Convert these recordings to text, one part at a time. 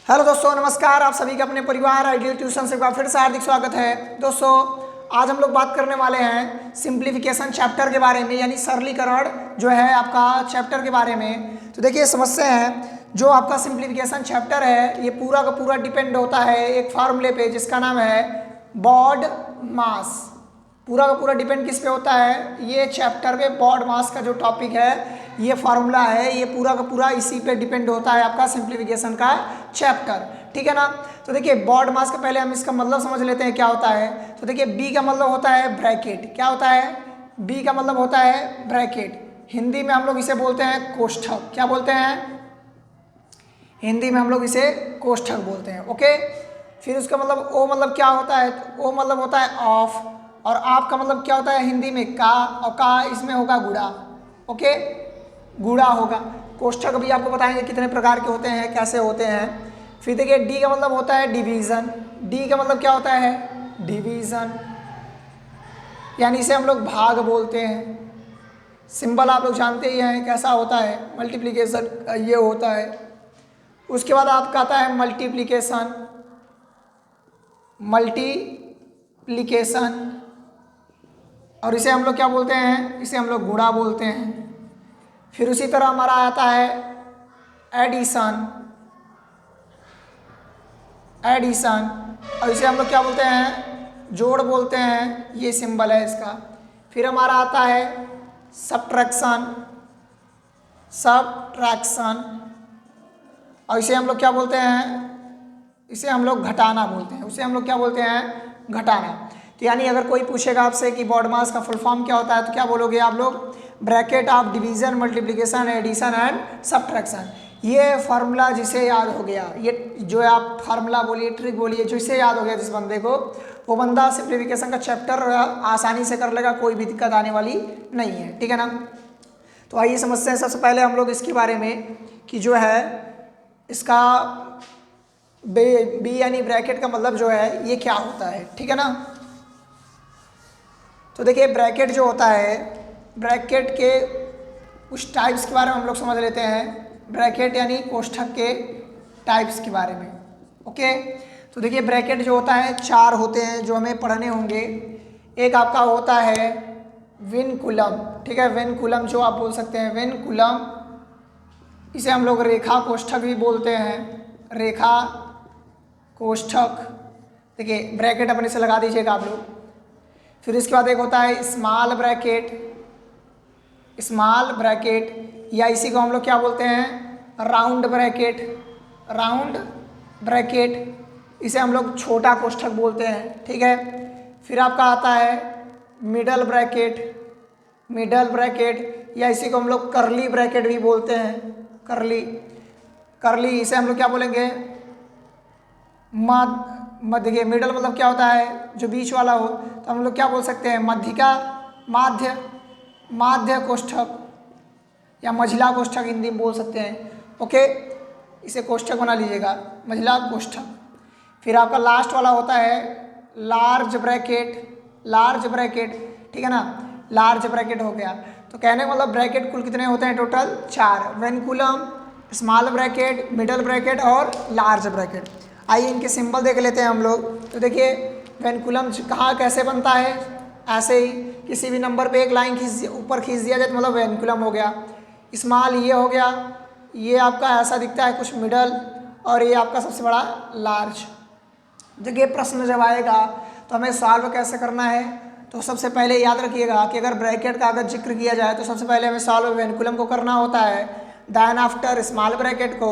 Hello दोस्तों, नमस्कार। आप सभी का अपने परिवार आइडियल ट्यूशन से फिर से हार्दिक स्वागत है। दोस्तों, आज हम लोग बात करने वाले हैं सिंप्लीफिकेशन चैप्टर के बारे में, यानी सरलीकरण जो है आपका चैप्टर के बारे में। तो देखिए, समस्या है जो आपका सिंप्लीफिकेशन चैप्टर है ये पूरा का पूरा डिपेंड होता है एक फार्मूले पे जिसका नाम है बॉड मास। पूरा का पूरा डिपेंड किस पे होता है? ये चैप्टर पे बॉड मास का जो टॉपिक है, ये फार्मूला है, ये पूरा का पूरा इसी पे डिपेंड होता है आपका सिंप्लीफिकेशन का चैप्टर। ठीक है ना। तो देखिए, बॉड मास का पहले हम इसका मतलब समझ लेते हैं क्या होता है। तो देखिए, बी का मतलब होता है ब्रैकेट। क्या होता है? बी का मतलब होता है ब्रैकेट। हिंदी में हम लोग इसे बोलते हैं कोष्ठक। क्या बोलते हैं? हिंदी में हम लोग इसे कोष्ठक बोलते हैं। ओके। फिर उसका मतलब ओ मतलब क्या होता है? ओ मतलब होता है ऑफ, और आप का मतलब क्या होता है हिंदी में? का, और का इसमें होगा गुणा। ओके, गुणा होगा। कोष्ठक भी आपको बताएंगे कितने प्रकार के होते हैं, कैसे होते हैं। फिर देखिए, डी का मतलब होता है डिवीज़न। डी का मतलब क्या होता है? डिवीज़न, यानी इसे हम लोग भाग बोलते हैं। सिंबल आप लोग जानते ही हैं कैसा होता है, मल्टीप्लिकेशन ये होता है। उसके बाद आपका आता है मल्टीप्लिकेशन। मल्टीप्लिकेशन, और इसे हम लोग क्या बोलते हैं? इसे हम लोग गुणा बोलते हैं। फिर उसी तरह हमारा आता है एडिशन। एडिशन, और इसे हम लोग क्या बोलते हैं? जोड़ बोलते हैं। ये सिंबल है इसका। फिर हमारा आता है सब्ट्रैक्शन। सब्ट्रैक्शन, और इसे हम लोग क्या बोलते हैं? इसे हम लोग घटाना बोलते हैं। उसे हम लोग क्या बोलते हैं? घटाना। तो यानी अगर कोई पूछेगा आपसे कि बॉड मास का फुल फॉर्म क्या होता है, तो क्या बोलोगे आप लोग? Bracket of division, multiplication, addition and subtraction. ये फार्मूला जिसे याद हो गया, ये जो आप फार्मूला बोलिए, ट्रिक बोलिए, जिसे याद हो गया जिस बंदे को, वो बंदा सिंप्लीफिकेशन का चैप्टर आसानी से कर लेगा, कोई भी दिक्कत आने वाली नहीं है। ठीक है ना। तो आइए समझते हैं सबसे पहले हम लोग इसके बारे में कि जो है इसका बी यानी ब्रैकेट का मतलब जो है ये क्या होता है। ठीक है ना। तो देखिए, ब्रैकेट जो होता है, ब्रैकेट के कुछ टाइप्स के बारे में हम लोग समझ लेते हैं। ब्रैकेट यानी कोष्ठक के टाइप्स के बारे में। ओके। तो देखिए, ब्रैकेट जो होता है 4 होते हैं जो हमें पढ़ने होंगे। एक आपका होता है विनकुलम। ठीक है, विनकुलम जो आप बोल सकते हैं, विनकुलम। इसे हम लोग रेखा कोष्ठक भी बोलते हैं। रेखा कोष्ठक। देखिए, ब्रैकेट अपने से लगा दीजिएगा आप लोग। फिर इसके बाद एक होता है स्मॉल ब्रैकेट। स्मॉल ब्रैकेट, या इसी को हम लोग क्या बोलते हैं? Round bracket. राउंड ब्रैकेट, इसे हम लोग छोटा कोष्ठक बोलते हैं। ठीक है। फिर आपका आता है मिडल ब्रैकेट। मिडल ब्रैकेट, या इसी को हम लोग करली ब्रैकेट भी बोलते हैं। करली, करली, इसे हम लोग क्या बोलेंगे? मध्य। मिडल मतलब क्या होता है? जो बीच वाला हो, तो हम लोग क्या बोल सकते हैं? मध्यिका, माध्य, माध्य कोष्ठक, या मझिला कोष्ठक हिंदी में बोल सकते हैं। ओके, इसे कोष्ठक बना लीजिएगा, मझिला कोष्ठक। फिर आपका लास्ट वाला होता है लार्ज ब्रैकेट। लार्ज ब्रैकेट, ठीक है ना। लार्ज ब्रैकेट हो गया। तो कहने का मतलब ब्रैकेट कुल कितने होते हैं? Total 4। Vinculum, small bracket, middle bracket और लार्ज ब्रैकेट। आइए इनके सिंबल देख लेते हैं हम लोग। तो देखिए, वेनकुलम कहाँ कैसे बनता है? ऐसे ही किसी भी नंबर पे एक लाइन ऊपर खींच दिया जाए तो मतलब वेनकुलम हो गया। स्मॉल ये हो गया, ये आपका ऐसा दिखता है कुछ मिडल, और ये आपका सबसे बड़ा लार्ज। देखिए, प्रश्न जब आएगा तो हमें सॉल्व कैसे करना है, तो सबसे पहले याद रखिएगा कि अगर ब्रैकेट का अगर जिक्र किया जाए तो सबसे पहले हमें सॉल्व वेनकुलम को करना होता है, देन आफ्टर स्मॉल ब्रैकेट को,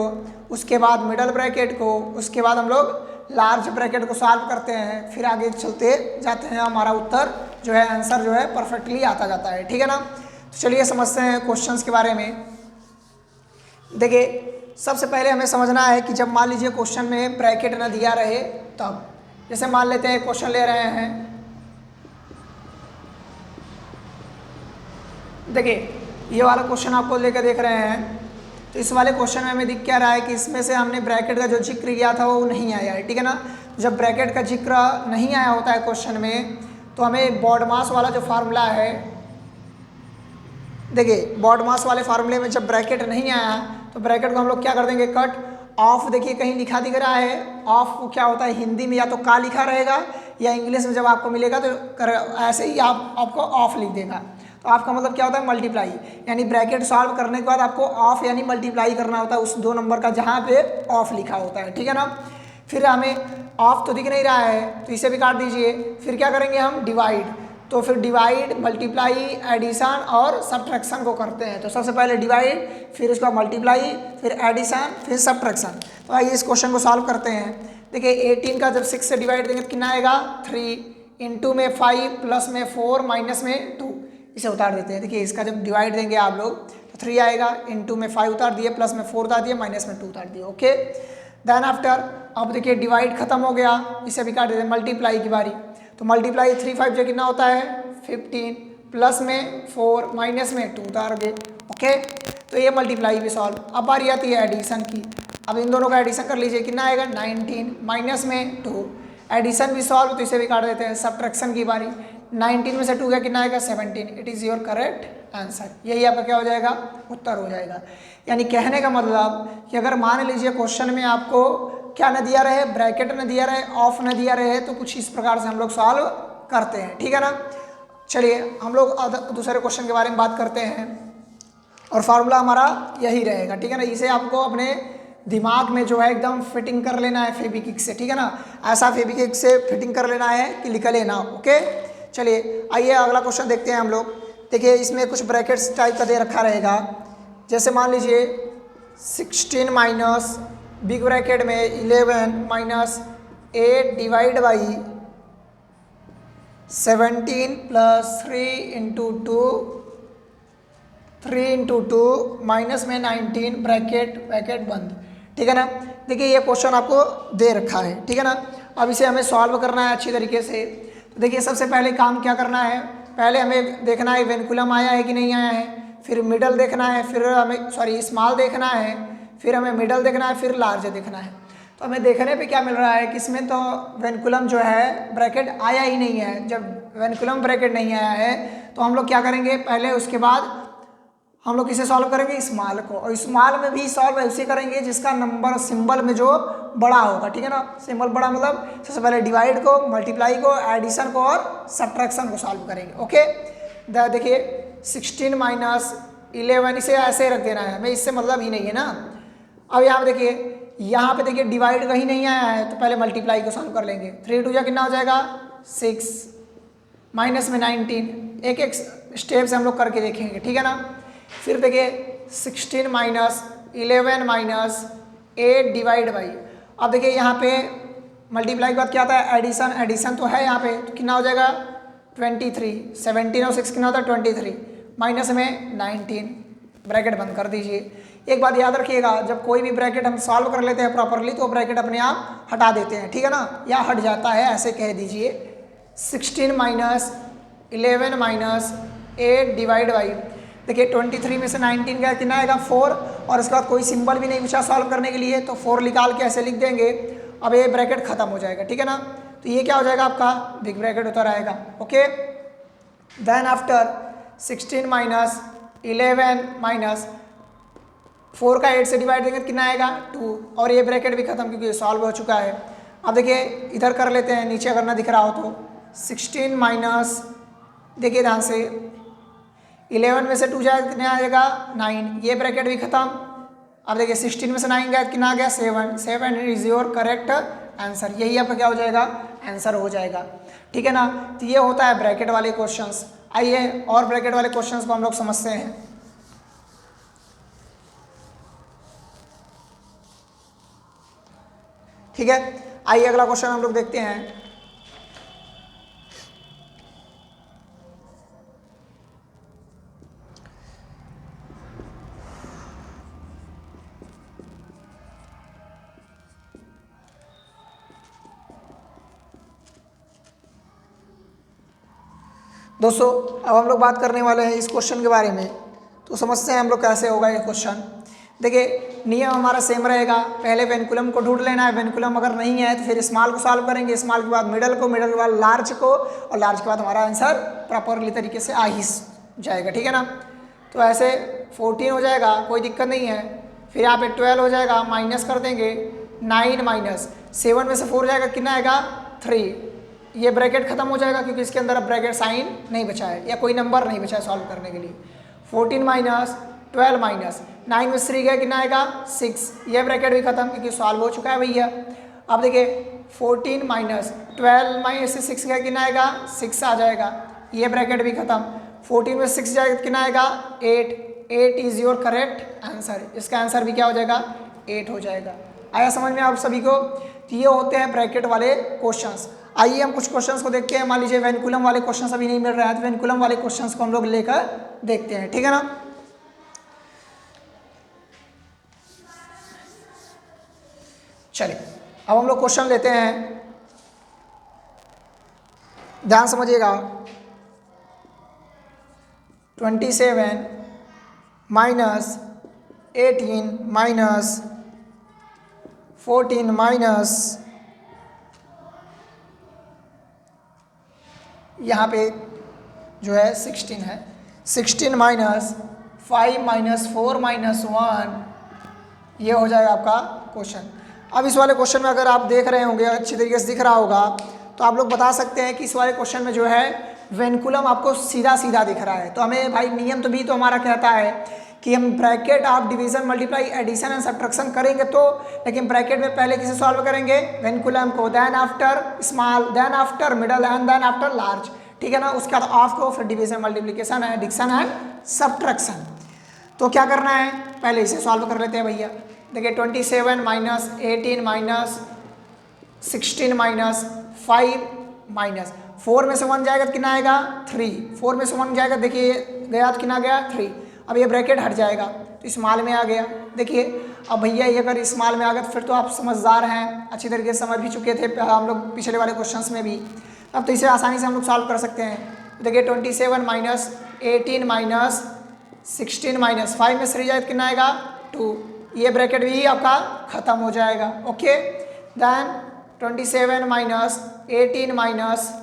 उसके बाद मिडल ब्रैकेट को, उसके बाद हम लोग लार्ज ब्रैकेट को सॉल्व करते हैं। फिर आगे चलते जाते हैं, हमारा उत्तर जो है, आंसर जो है परफेक्टली आता जाता है। ठीक है ना। तो चलिए समझते हैं क्वेश्चंस के बारे में। देखिए, सबसे पहले हमें समझना है कि जब मान लीजिए क्वेश्चन में ब्रैकेट ना दिया रहे तब, जैसे मान लेते हैं क्वेश्चन ले रहे हैं। देखिए, ये वाला क्वेश्चन आपको लेकर देख रहे हैं, तो इस वाले क्वेश्चन में हमें दिख क्या रहा है कि इसमें से हमने ब्रैकेट का जो जिक्र किया था वो नहीं आया है। ठीक है ना। जब ब्रैकेट का जिक्र नहीं आया होता है क्वेश्चन में, तो हमें बॉड मास वाला जो फार्मूला है, देखिए बॉड मास वाले फार्मूले में जब ब्रैकेट नहीं आया तो ब्रैकेट को हम लोग क्या कर देंगे? कट, ऑफ देखिए कहीं लिखा दिख रहा है, ऑफ क्या होता है हिंदी में या तो का लिखा रहेगा या इंग्लिश में जब आपको मिलेगा तो ऐसे ही आपको ऑफ लिख देगा। तो आपका मतलब क्या होता है मल्टीप्लाई, यानी ब्रैकेट सॉल्व करने के बाद आपको ऑफ यानी मल्टीप्लाई करना होता है उस 2 नंबर का जहाँ पे ऑफ लिखा होता है, ठीक है ना। फिर हमें ऑफ तो दिख नहीं रहा है तो इसे भी काट दीजिए। फिर क्या करेंगे हम डिवाइड, तो फिर डिवाइड, मल्टीप्लाई, एडिशन और सब्ट्रैक्शन को करते हैं। तो सबसे पहले डिवाइड, फिर उसका मल्टीप्लाई, फिर एडिशन, फिर सब्ट्रैक्शन। तो आइए इस क्वेश्चन को सॉल्व करते हैं। देखिए 18 का जब 6 से डिवाइड देंगे तो कितना आएगा 3, इंटू में 5, प्लस में 4, माइनस में 2, इसे उतार देते हैं। देखिए इसका जब डिवाइड देंगे आप लोग तो 3 आएगा, इंटू में 5 उतार दिए, प्लस में 4 उतार दिए, माइनस में 2 उतार दिए। ओके, देन आफ्टर अब देखिए डिवाइड खत्म हो गया, इसे भी काट देते हैं। मल्टीप्लाई की बारी, तो मल्टीप्लाई 3 5 जो कितना होता है 15, प्लस में 4, माइनस में 2 उतार गए। ओके, तो ये मल्टीप्लाई भी सॉल्व। अब बारी आती है एडिशन की। अब इन दोनों का एडिशन कर लीजिए, कितना आएगा 19, माइनस में 2, एडिशन भी सॉल्व, तो इसे भी काट देते हैं। सब्ट्रैक्शन की बारी, 19 में से 2 गया, कितना आएगा 17। It is your correct answer. यही आपका क्या हो जाएगा उत्तर हो जाएगा। यानी कहने का मतलब कि अगर मान लीजिए क्वेश्चन में आपको क्या न दिया रहे, ब्रैकेट न दिया रहे, ऑफ न दिया रहे, तो कुछ इस प्रकार से हम लोग सॉल्व करते हैं, ठीक है ना। चलिए हम लोग दूसरे क्वेश्चन के बारे में बात करते हैं और फार्मूला हमारा यही रहेगा, ठीक है ना। इसे आपको अपने दिमाग में जो है एकदम फिटिंग कर लेना है फेविक्विक से, ठीक है ना। ऐसा फेविक्विक से फिटिंग कर लेना है कि लिख लेना। ओके, चलिए आइए अगला क्वेश्चन देखते हैं हम लोग। देखिए इसमें कुछ ब्रैकेट्स टाइप का दे रखा रहेगा, जैसे मान लीजिए 16 माइनस बिग ब्रैकेट में 11 minus 8 divide by 17 plus 3 into 2, 3 into 2 minus में 19 ब्रैकेट बंद, ठीक है ना। देखिए ये क्वेश्चन आपको दे रखा है, ठीक है ना। अब इसे हमें सॉल्व करना है अच्छी तरीके से। तो देखिए सबसे पहले काम क्या करना है, पहले हमें देखना है वेनकुलम आया है कि नहीं आया है, फिर मिडल देखना है, फिर हमें स्मॉल देखना है, फिर हमें मिडल देखना है, फिर लार्ज देखना है। तो हमें देखने पे क्या मिल रहा है कि इसमें तो वेनकुलम जो है ब्रैकेट आया ही नहीं है। जब वेनकुलम ब्रैकेट नहीं आया है तो हम लोग क्या करेंगे, पहले उसके बाद हम लोग किसे सॉल्व करेंगे स्मॉल को, और स्मॉल में भी सॉल्व ऐसे करेंगे जिसका नंबर सिंबल में जो बड़ा होगा, ठीक है ना। सिंबल बड़ा मतलब सबसे पहले डिवाइड को, मल्टीप्लाई को, एडिशन को और सब्ट्रैक्शन को सॉल्व करेंगे। ओके, देखिए 16 माइनस 11 इसे ऐसे रख देना है, हमें इससे मतलब ही नहीं है ना। अब यहाँ पे देखिए, यहाँ पे देखिए डिवाइड कहीं नहीं आया है तो पहले मल्टीप्लाई को सॉल्व कर लेंगे। 3 2 कितना हो जाएगा 6, माइनस में 19, एक एक स्टेप से हम लोग करके देखेंगे, ठीक है ना। फिर देखिए 16 माइनस 11 माइनस 8 डिवाइड बाई, अब देखिए यहाँ पे मल्टीप्लाई के बाद क्या आता है एडिशन, एडिशन तो है यहाँ पे, तो कितना हो जाएगा 23, 17 और 6 कितना होता है 23, माइनस में 19, ब्रैकेट बंद कर दीजिए। एक बात याद रखिएगा, जब कोई भी ब्रैकेट हम सॉल्व कर लेते हैं प्रॉपरली तो ब्रैकेट अपने आप हटा देते हैं, ठीक है ना, या हट जाता है ऐसे कह दीजिए। 16 माइनस 11 माइनस 8 डिवाइड बाई, देखिए 23 में से 19 का कितना आएगा 4, और इसके बाद कोई सिंबल भी नहीं पूछा सॉल्व करने के लिए तो 4 निकाल के ऐसे लिख देंगे। अब ये ब्रैकेट खत्म हो जाएगा, ठीक है ना। तो ये क्या हो जाएगा आपका बिग ब्रैकेट उतर आएगा। Okay, then after 16 minus 11 minus 4 का 8 से डिवाइड देंगे तो कितना आएगा 2, और ये ब्रैकेट भी खत्म क्योंकि सॉल्व हो चुका है। अब देखिए इधर कर लेते हैं, नीचे अगर ना दिख रहा हो तो 16 माइनस, देखिए ध्यान से 11 में से 2 जाए कितना आएगा 9, ये ब्रैकेट भी खत्म। अब देखिए 16 में से 9 गया कितना आ गया 7, 7 इज योर करेक्ट आंसर। यही आपका क्या हो जाएगा आंसर हो जाएगा, ठीक है ना। तो ये होता है ब्रैकेट वाले क्वेश्चंस। आइए और ब्रैकेट वाले क्वेश्चंस को हम लोग समझते हैं। ठीक है, आइए अगला क्वेश्चन हम लोग देखते हैं। दोस्तों अब हम लोग बात करने वाले हैं इस क्वेश्चन के बारे में, तो समझते हैं हम लोग कैसे होगा ये क्वेश्चन। देखिए नियम हमारा सेम रहेगा, पहले वेनकुलम को ढूंढ लेना है, वेनकुलम अगर नहीं है तो फिर स्मॉल को सॉल्व करेंगे, स्मॉल के बाद मिडल को, मिडल के बाद लार्ज को, और लार्ज के बाद हमारा आंसर प्रॉपरली तरीके से आ ही जाएगा, ठीक है ना। तो ऐसे 14 हो जाएगा, कोई दिक्कत नहीं है। फिर यहाँ पे 12 हो जाएगा, माइनस कर देंगे 9 माइनस 7 में से 4 जाएगा, कितना आएगा 3। ये ब्रैकेट खत्म हो जाएगा क्योंकि इसके अंदर अब ब्रैकेट साइन नहीं बचा है या कोई नंबर नहीं बचा है सॉल्व करने के लिए। 14 माइनस 12 माइनस 9 में 3 गया, कितना आएगा 6। ये ब्रैकेट भी खत्म क्योंकि सॉल्व हो चुका है भैया। अब देखिए 14 माइनस 12 माइनस 6 गया, कितना आएगा 6 आ जाएगा। ये ब्रैकेट भी खत्म। 14 में 6 जाएगा, कितना आएगा 8। 8 इज योर करेक्ट आंसर। इसका आंसर भी क्या हो जाएगा 8 हो जाएगा। आया समझ में आप सभी को? तो ये होते हैं ब्रैकेट वाले क्वेश्चंस। आइए हम कुछ क्वेश्चंस को देखते हैं। मान लीजिए वेनकुलम वाले क्वेश्चंस अभी नहीं मिल रहे हैं तो वेनकुलम वाले क्वेश्चंस को हम लोग लेकर देखते हैं, ठीक है ना। चलिए अब हम लोग क्वेश्चन लेते हैं, ध्यान समझिएगा। 27 माइनस 18 माइनस 14 माइनस यहाँ पे जो है 16 है। 16 माइनस 5 माइनस 4 माइनस 1, ये हो जाएगा आपका क्वेश्चन। अब इस वाले क्वेश्चन में अगर आप देख रहे होंगे, अच्छी तरीके से दिख रहा होगा, तो आप लोग बता सकते हैं कि इस वाले क्वेश्चन में जो है वेनकुलम आपको सीधा सीधा दिख रहा है। तो हमें भाई नियम तो भी तो हमारा कहता है कि हम ब्रैकेट आप division multiply addition and subtraction करेंगे तो, लेकिन ब्रैकेट में पहले किसे सॉल्व करेंगे वेनकुलम को, then after small, then after middle and then after large, ठीक है ना। उसके बाद ऑफ को, फिर division multiplication addition and subtraction. तो क्या करना है, पहले इसे सॉल्व कर लेते हैं भैया। देखिए 27 माइनस 18 माइनस 16 माइनस 5 माइनस 4 में से 1 जाएगा तो कितना आएगा 3। 4 में से 1 जाएगा, देखिए गया तो कितना गया 3। अब ये ब्रैकेट हट जाएगा तो स्मॉल में आ गया। देखिए अब भैया ये अगर स्मॉल में आ गया तो फिर तो आप समझदार हैं, अच्छी तरीके से समझ भी चुके थे हम लोग पिछले वाले क्वेश्चंस में भी। अब तो इसे आसानी से हम लोग सॉल्व कर सकते हैं। देखिए 27 माइनस 18 माइनस 16 माइनस 5 में 3 जाए तो कितना आएगा 2। ये ब्रैकेट भी आपका खत्म हो जाएगा। ओके, देन 27 माइनस 18 माइनस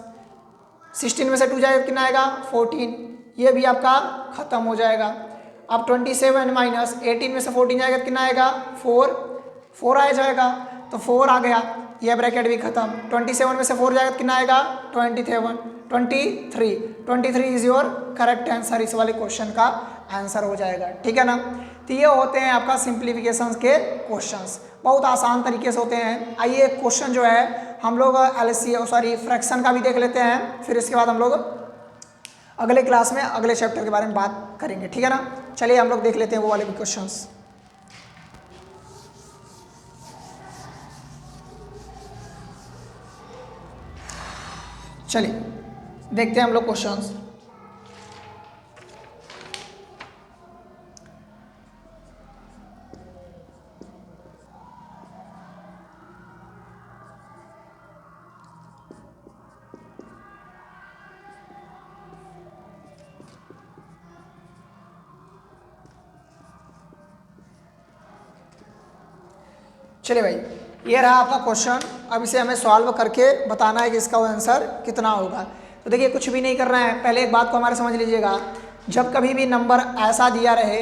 16 में से 2 जाएगा तो कितना आएगा 14। ये भी आपका खत्म हो जाएगा। अब 27 माइनस 18 में से 14 जाएगा तो कितना आएगा 4 आ जाएगा, तो 4 आ गया। यह ब्रैकेट भी खत्म। 27 में से 4 जाएगा तो कितना आएगा 23 इज योर करेक्ट आंसर। इस वाले क्वेश्चन का आंसर हो जाएगा, ठीक है ना। तो ये होते हैं आपका सिंप्लीफिकेशन के क्वेश्चंस, बहुत आसान तरीके से होते हैं। आइए क्वेश्चन जो है हम लोग फ्रैक्शन का भी देख लेते हैं, फिर इसके बाद हम लोग अगले क्लास में अगले चैप्टर के बारे में बात करेंगे, ठीक है ना। चलिए हम लोग देख लेते हैं वो वाले भी क्वेश्चंस। चलिए देखते हैं हम लोग क्वेश्चंस। चलिए भाई, ये रहा आपका क्वेश्चन। अब इसे हमें सॉल्व करके बताना है कि इसका आंसर कितना होगा। तो देखिए कुछ भी नहीं करना है, पहले एक बात को हमारे समझ लीजिएगा। जब कभी भी नंबर ऐसा दिया रहे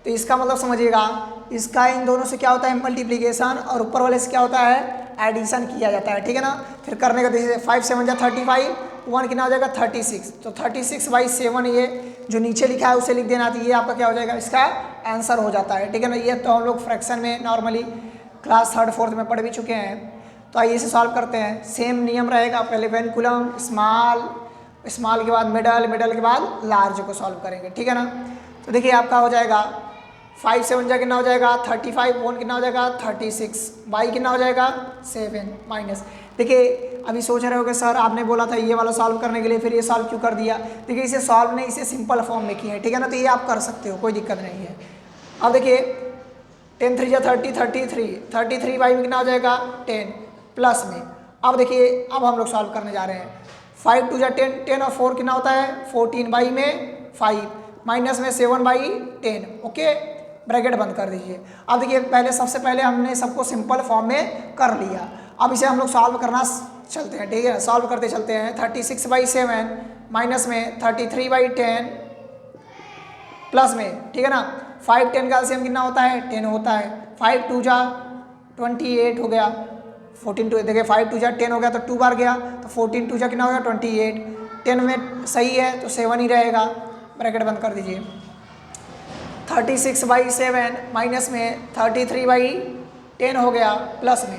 तो इसका मतलब समझिएगा, इसका इन दोनों से क्या होता है मल्टीप्लिकेशन, और ऊपर वाले से क्या होता है एडिशन किया जाता है, ठीक है ना। फिर करने का देखिए 5 7 जा 35, 1 कितना हो जाएगा 36। तो 36/7 ये जो नीचे लिखा है उसे लिख देना, तो ये आपका क्या हो जाएगा इसका आंसर हो जाता है, ठीक है ना। ये तो हम लोग फ्रैक्शन में नॉर्मली क्लास 3rd 4th में पढ़ भी चुके हैं। तो आइए इसे सॉल्व करते हैं। सेम नियम रहेगा, पहले वेनकुलम, स्मॉल के बाद मिडल के बाद लार्ज को सॉल्व करेंगे, ठीक है ना। तो देखिए आपका हो जाएगा 5 7 जा कितना हो जाएगा 35, 1 कितना हो जाएगा 36, बाई कितना हो जाएगा 7 माइनस। देखिए अभी सोच रहे हो कि सर आपने बोला था ये वाला सॉल्व करने के लिए, फिर ये सॉल्व क्यों कर दिया। देखिए इसे सॉल्व नहीं, इसे सिंपल फॉर्म में किया है, ठीक है ना। तो ये आप कर सकते हो, कोई दिक्कत नहीं है। अब देखिए 10 3 जा 30, 33 बाई में कितना हो जाएगा 10 प्लस में। अब देखिए अब हम लोग सॉल्व करने जा रहे हैं। 5 2 जा 10, 10 और 4 कितना होता है 14 बाई में 5 माइनस में 7/10। ओके, ब्रैकेट बंद कर दीजिए। अब देखिए सबसे पहले हमने सबको सिंपल फॉर्म में कर लिया। अब इसे हम लोग सॉल्व करना चलते हैं, ठीक है। सॉल्व करते चलते हैं। 36/7 माइनस में 33/10 प्लस में, ठीक है ना 5 10 का एलसीएम कितना होता है 10 होता है। 5 2 जा 28 हो गया, 14 2 देखिए 5 2 जा 10 हो गया तो 2 बार गया तो 14 2 जा कितना हो गया 28। 10 में सही है तो 7 ही रहेगा, ब्रैकेट बंद कर दीजिए। 36/7 माइनस में 33/10 हो गया प्लस में,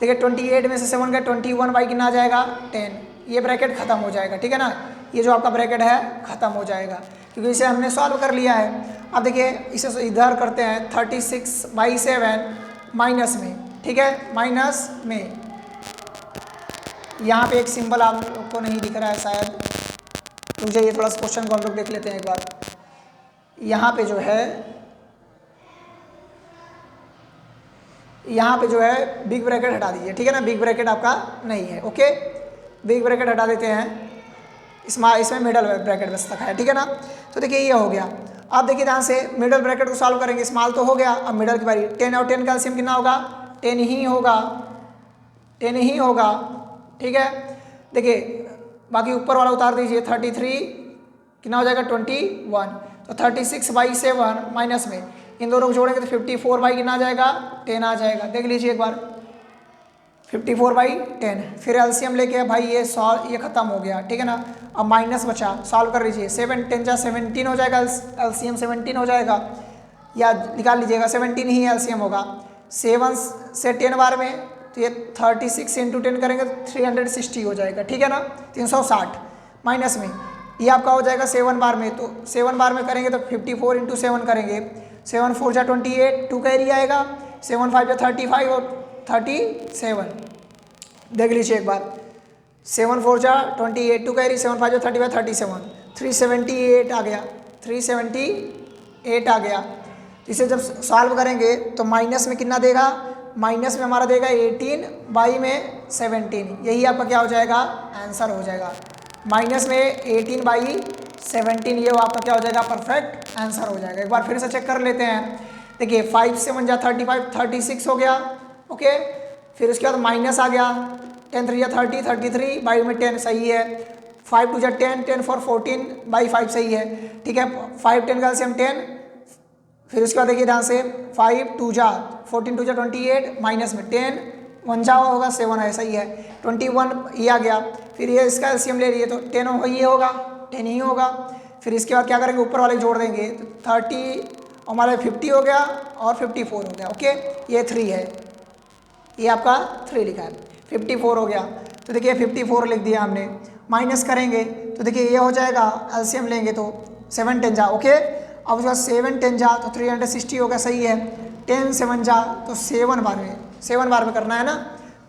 देखिए 28 में से 7 गया 21 कितना आ जाएगा 10। ये ब्रैकेट खत्म हो जाएगा, ठीक है ना, ये जो आपका ब्रैकेट है खत्म हो जाएगा क्योंकि इसे हमने सॉल्व कर लिया है। अब देखिए इसे इधर करते हैं 36/7 माइनस में, ठीक है, माइनस में यहाँ पे एक सिंबल आप लोग को नहीं दिख रहा है शायद, रुक जाइए थोड़ा सा क्वेश्चन को हम लोग देख लेते हैं एक बार। यहाँ पे जो है बिग ब्रैकेट हटा दीजिए, ठीक है ना, बिग ब्रैकेट आपका नहीं है, ओके, बिग ब्रैकेट हटा देते हैं, इसमें मिडल ब्रैकेट बस तक है, ठीक है ना। तो देखिए ये हो गया। अब देखिए ध्यान से मिडल ब्रैकेट को सॉल्व करेंगे, स्मॉल तो हो गया, अब मिडल की बारी। 10 और 10 का एलसीएम कितना होगा 10 ही होगा, 10 ही होगा, ठीक है। देखिए बाकी ऊपर वाला उतार दीजिए, 33 कितना हो जाएगा 21, तो 36/7 माइनस में इन दोनों को जोड़ेंगे तो 54 कितना आ जाएगा 10 आ जाएगा। देख लीजिए एक बार 54/10, फिर एलसीएम लेके भाई ये खत्म हो गया, ठीक है ना। अब माइनस बचा, सॉल्व कर लीजिए, 7 10 जा 17 हो जाएगा, एलसीएम 17 हो जाएगा, या निकाल लीजिएगा 17 ही एलसीएम होगा। 7 से 10 बार में तो ये 36 × 10 करेंगे तो 360 हो जाएगा, ठीक है ना, 360 माइनस में ये आपका हो जाएगा 7 बार में, तो 7 बार में करेंगे तो 54 × 7 करेंगे, 7 4 जा 28, 2 कैरी आएगा, 7 5 जा 35 और 37। देख लीजिए एक बार, 7 4 जा 28, 2 कैरी, 7 5 जा 35 37, 378 आ गया, 378 आ गया। इसे जब सॉल्व करेंगे तो माइनस में कितना देगा, माइनस में हमारा देगा 18 बाई में 17, यही आपका क्या हो जाएगा आंसर हो जाएगा। माइनस में 18 बाई 17 ये आपका क्या हो जाएगा परफेक्ट आंसर हो जाएगा। एक बार फिर से चेक कर लेते हैं, देखिए 5 7 जा 35 36 हो गया, ओके, फिर उसके बाद माइनस आ गया, 10 3 जा 30 33 बाई में 10 सही है, 5 2 जा 10 10 4 14 बाई 5 सही है, ठीक है। 5 10 का एलसीएम 10, फिर उसके बाद देखिए ध्यान से 5 2 जा 14 2 जा 28 माइनस में 10 1 जा होगा 7 है सही है, 21 ये आ गया, फिर ये इसका एलसीएम ले लिए तो 10 होगा, ये होगा 10 ही होगा। फिर इसके बाद क्या करेंगे ऊपर वाले जोड़ देंगे तो 30 हमारे 50 हो गया और 54 हो गया, ओके, ये 3 है, ये आपका 3 लिखा है, 54 हो गया। तो देखिए 54 लिख दिया हमने, माइनस करेंगे तो देखिए ये हो जाएगा, एलसीएम लेंगे तो 7 10 जा, ओके। अब उसके बाद 7 10 जा तो 360 होगा सही है, 10 7 जा तो 7 बार में करना है ना,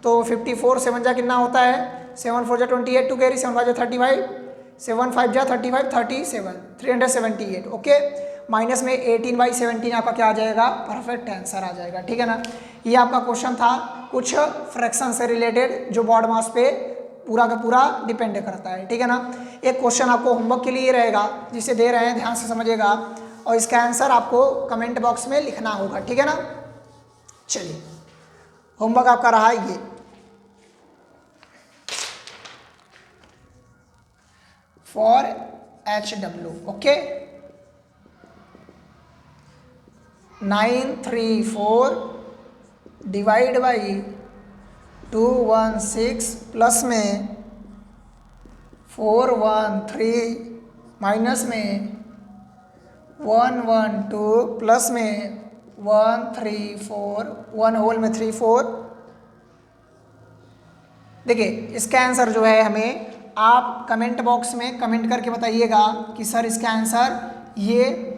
तो 54 7 जा कितना होता है, 7 4 जा 28 2 कैरी, 7 5 जा 35 7 5 जा 35 37 378, ओके। माइनस में 18/17 आपका क्या आ जाएगा परफेक्ट आंसर आ जाएगा, ठीक है ना। ये आपका क्वेश्चन था कुछ फ्रैक्शन से रिलेटेड जो बॉड मास पे पूरा का पूरा डिपेंड करता है, ठीक है ना। एक क्वेश्चन आपको होमवर्क के लिए रहेगा जिसे दे रहे हैं, ध्यान से समझिएगा, और इसका आंसर आपको कमेंट बॉक्स में लिखना होगा, ठीक है ना। चलिए होमवर्क आपका रहा ये, for HW, okay. 934 divide by 216 plus में 413 माइनस में 112 प्लस में 134 1 होल में 34। देखिए इसका आंसर जो है हमें आप कमेंट बॉक्स में कमेंट करके बताइएगा कि सर इसका आंसर ये